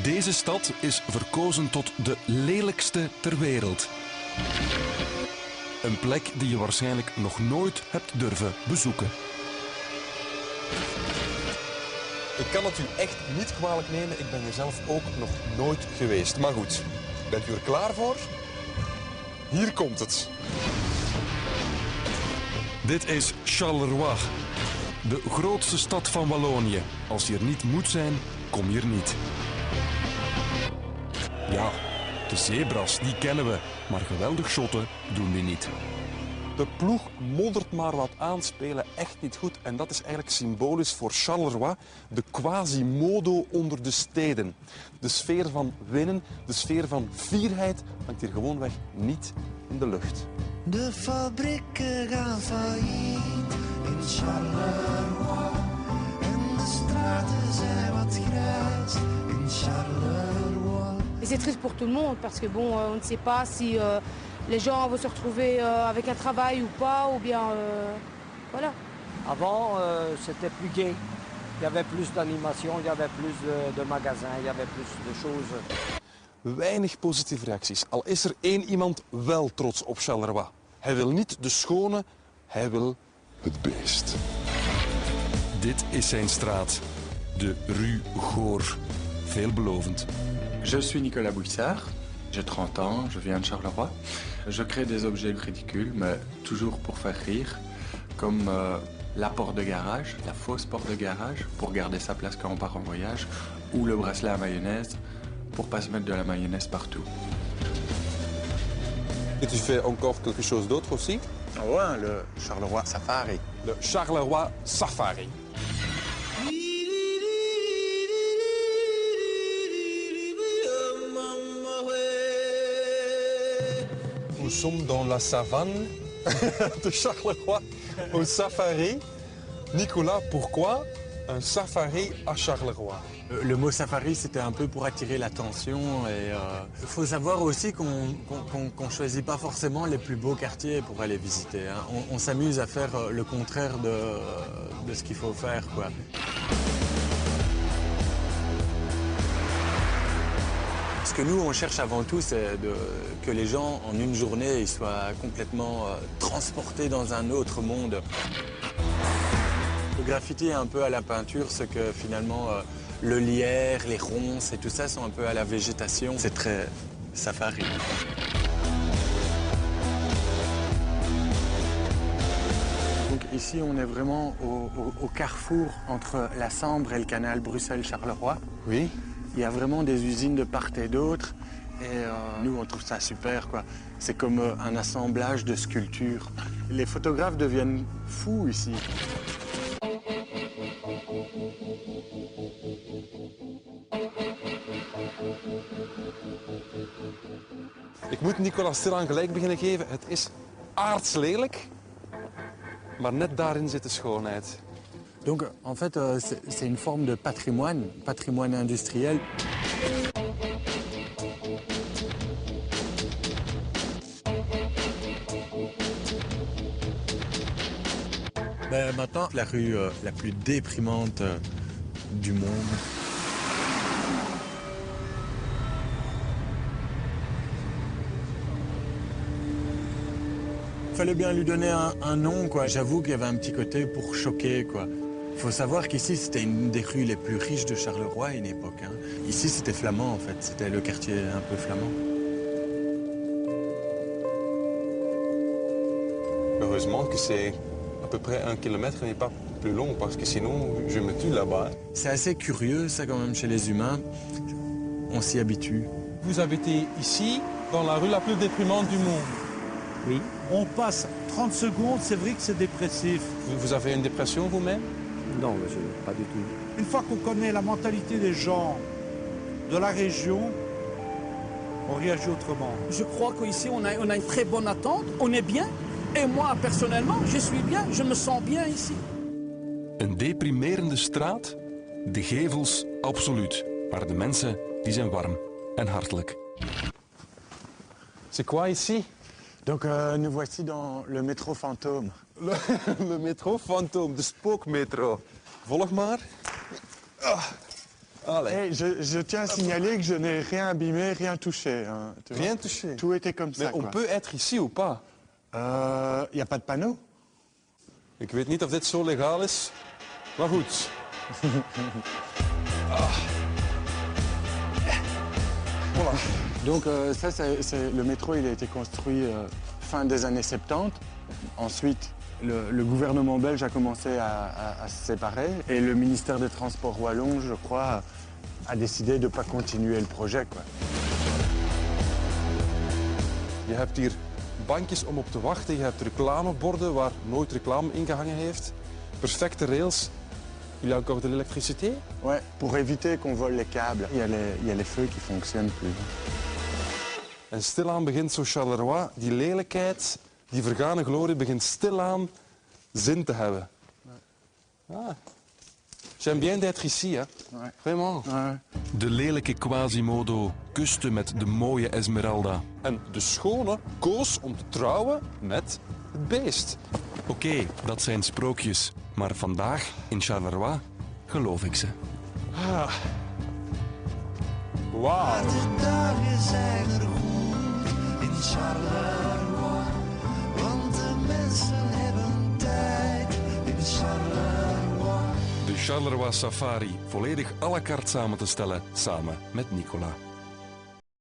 Deze stad is verkozen tot de lelijkste ter wereld. Een plek die je waarschijnlijk nog nooit hebt durven bezoeken. Ik kan het u echt niet kwalijk nemen. Ik ben er zelf ook nog nooit geweest. Maar goed, bent u er klaar voor? Hier komt het. Dit is Charleroi, de grootste stad van Wallonië. Als je er niet moet zijn, kom je er niet. Ja, de zebras, die kennen we, maar geweldig shotten doen die niet. De ploeg moddert maar wat aan, spelen echt niet goed. En dat is eigenlijk symbolisch voor Charleroi, de quasi-modo onder de steden. De sfeer van winnen, de sfeer van fierheid hangt hier gewoonweg niet in de lucht. De fabrieken gaan failliet in Charleroi. En de straten zijn wat grijs in Charleroi. Et c'est triste pour tout le monde parce que bon, on ne sait pas si les gens vont se retrouver avec un travail ou pas, ou bien voilà. Avant, c'était plus gai. Il y avait plus d'animation, il y avait plus de magasins, il y avait plus de choses. Weinig positieve reacties. Al is er één iemand wel trots op Charleroi. Hij wil niet de schone, hij wil het beest. Dit is zijn straat, de Rue Goor. Veelbelovend. Je suis Nicolas Bouissard, j'ai 30 ans, je viens de Charleroi. Je crée des objets ridicules, mais toujours pour faire rire, comme la porte de garage, la fausse porte de garage, pour garder sa place quand on part en voyage, ou le bracelet à mayonnaise, pour pas se mettre de la mayonnaise partout. Et tu fais encore quelque chose d'autre aussi? Ah ouais, le Charleroi Safari. Le Charleroi Safari. Nous sommes dans la savane de Charleroi, au safari. Nicolas, pourquoi un safari à Charleroi? Le mot safari, c'était un peu pour attirer l'attention. Et il faut savoir aussi qu'on choisit pas forcément les plus beaux quartiers pour aller visiter. Hein. On s'amuse à faire le contraire de ce qu'il faut faire, quoi. Ce que nous, on cherche avant tout, c'est que les gens, en une journée, ils soient complètement transportés dans un autre monde. Le graffiti est un peu à la peinture, ce que finalement le lierre, les ronces et tout ça sont un peu à la végétation. C'est très safari. Donc ici, on est vraiment au carrefour entre la Sambre et le canal Bruxelles-Charleroi. Oui. Il y a vraiment des usines de part et d'autre. Et nous, on trouve ça super, quoi. C'est comme un assemblage de sculptures. Les photographes deviennent fous ici. Ik moet Nicolas stilaan gelijk beginnen geven. Het is aardslelijk, maar net daarin zit de schoonheid. Donc, en fait, c'est une forme de patrimoine industriel. Ben, maintenant, la rue la plus déprimante du monde. Il fallait bien lui donner un nom, quoi. J'avoue qu'il y avait un petit côté pour choquer, quoi. Il faut savoir qu'ici, c'était une des rues les plus riches de Charleroi à une époque. Hein. Ici, c'était flamand, en fait. C'était le quartier un peu flamand. Heureusement que c'est à peu près 1 kilomètre et pas plus long, parce que sinon, je me tue là-bas. C'est assez curieux, ça, quand même, chez les humains. On s'y habitue. Vous habitez ici, dans la rue la plus déprimante du monde. Oui. On passe 30 secondes, c'est vrai que c'est dépressif. Vous avez une dépression vous-même? Non, monsieur, pas du tout. Une fois qu'on connaît la mentalité des gens de la région, on réagit autrement. Je crois qu'ici, on a une très bonne attente, on est bien. Et moi, personnellement, je suis bien, je me sens bien ici. Een deprimerende straat? De gevels, absoluut. Maar de mensen, die zijn warm en hartelijk. C'est quoi ici? Donc, nous voici dans le métro fantôme. Le métro fantôme, de spookmetro. Volg maar. Hey, je tiens à signaler que je n'ai rien abîmé, rien touché. Hein, tu vois. Rien touché. Tout était comme ça. Mais on quoi. peut être ici ou pas? Y a pas de panneau? Ik weet niet of dit zo legaal is, maar goed. Voilà. Donc ça, le métro, il a été construit fin des années 70. Ensuite, le gouvernement belge a commencé à se séparer et le ministère des Transports wallon, je crois, a décidé de ne pas continuer le projet. Quoi. Je hebt hier bankjes om op te wachten, je hebt reclameborden waar nooit reclame ingehangen heeft. Perfecte rails. Il y a encore de l'électricité? Ouais, pour éviter qu'on vole les câbles, il y a les feux qui fonctionnent plus. En stilaan begint zo Charleroi, die lelijkheid, die vergane glorie, begint stilaan zin te hebben. Ah. J'aime bien d'être ici, hè? Ouais. Vraiment. Ouais. De lelijke Quasimodo kuste met de mooie Esmeralda. En de schone koos om te trouwen met het beest. Oké, dat zijn sprookjes. Maar vandaag in Charleroi geloof ik ze. Wauw. De dagen zijn er goed in Charleroi, want de mensen hebben tijd in Charleroi. De Charleroi Safari, volledig à la carte samen te stellen, samen met Nicolas.